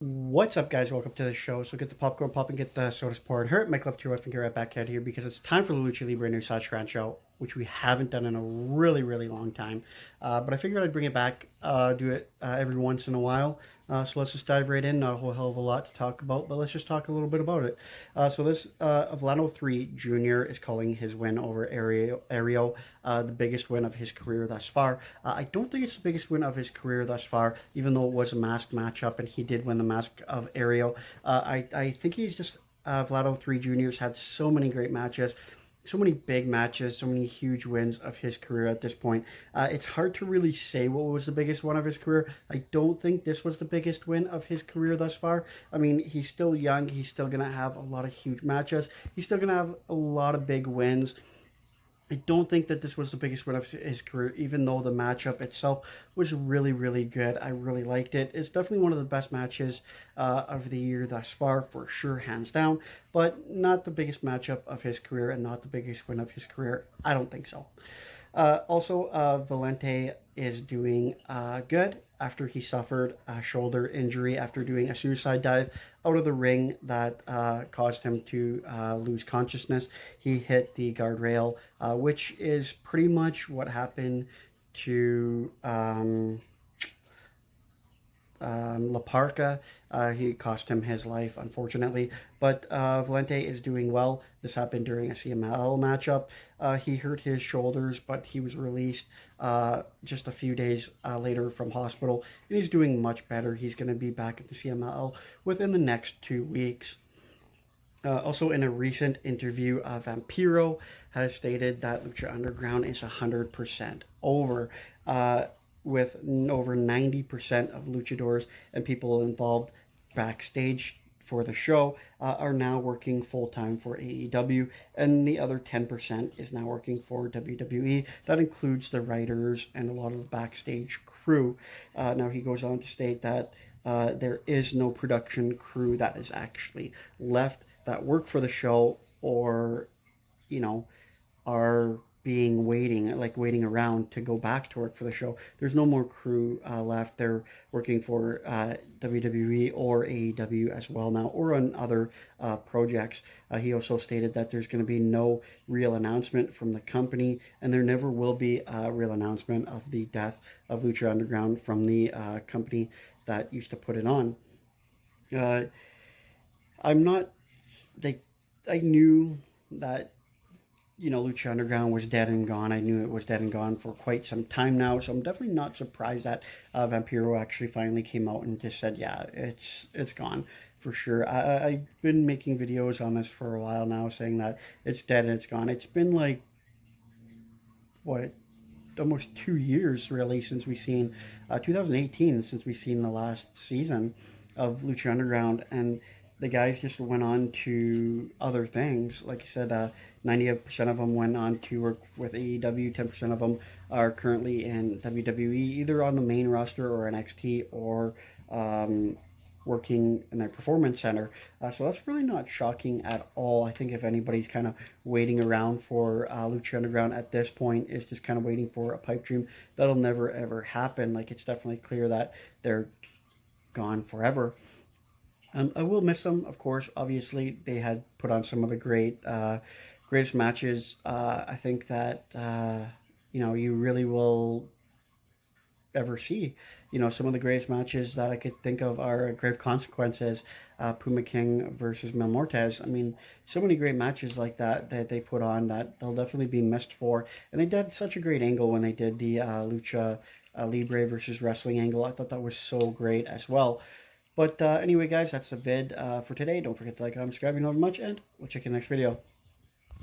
What's up, guys? Welcome to the show. So get the popcorn pop and get the sodas poured. Hurt Mike left your wife and get right back out here because it's time for the Lucha Libre New Rant show, which we haven't done in a really long time. But I figured I'd bring it back, do it every once in a while. So let's just dive right in. Not a whole hell of a lot to talk about, but let's just talk a little bit about it. So this Avalano 3 Jr. is calling his win over Ario the biggest win of his career thus far. I don't think it's the biggest win of his career thus far, even though it was a mask matchup and he did win the mask of Ario. I think he's just Vlado 3 Jr.'s had so many great matches, so many big matches, so many huge wins of his career at this point. It's hard to really say what was the biggest one of his career. I don't think this was the biggest win of his career thus far. I mean, he's still young. He's still going to have a lot of huge matches. He's still going to have a lot of big wins. I don't think that this was the biggest win of his career, even though the matchup itself was really good. I really liked it. It's definitely one of the best matches of the year thus far, for sure, hands down, but not the biggest matchup of his career and not the biggest win of his career. I don't think so. Also, Valente is doing good after he suffered a shoulder injury after doing a suicide dive out of the ring that caused him to lose consciousness. He hit the guardrail, which is pretty much what happened to La Parca. He cost him his life, unfortunately. But Valente is doing well. This happened during a CML matchup. He hurt his shoulders, but he was released just a few days later from hospital. And he's doing much better. He's going to be back at the CML within the next 2 weeks. Also, in a recent interview, Vampiro has stated that Lucha Underground is 100% over. With over 90% of luchadors and people involved backstage for the show are now working full-time for AEW, and the other 10% is now working for WWE. That includes the writers and a lot of the backstage crew. Now he goes on to state that there is no production crew that is actually left that work for the show, or are waiting around to go back to work for the show. There's no more crew left. They're working for WWE or AEW as well now, or on other projects. He also stated that there's going to be no real announcement from the company, and there never will be a real announcement of the death of Lucha Underground from the company that used to put it on. I'm not like I knew that Lucha Underground was dead and gone. I knew it was dead and gone for quite some time now, so I'm definitely not surprised that Vampiro actually finally came out and just said, yeah, it's gone for sure. I've been making videos on this for a while now, saying that it's dead and it's gone. It's been like, what, almost 2 years really since we've seen 2018, since we've seen the last season of Lucha Underground, and the guys just went on to other things. Like you said, 90% of them went on to work with AEW. 10% of them are currently in WWE, either on the main roster or NXT, or working in their performance center. So that's really not shocking at all. I think if anybody's kind of waiting around for Lucha Underground at this point, is just kind of waiting for a pipe dream that'll never ever happen. Like, it's definitely clear that they're gone forever. I will miss them, of course. Obviously, they had put on some of the greatest matches. I think that you really will ever see. Some of the greatest matches that I could think of are Grave Consequences, Puma King versus Mil Mortez. I mean, so many great matches like that they put on that they'll definitely be missed for. And they did such a great angle when they did the Lucha Libre versus wrestling angle. I thought that was so great as well. But anyway, guys, that's the vid for today. Don't forget to like, comment, subscribe, you know much, and we'll check you in the next video.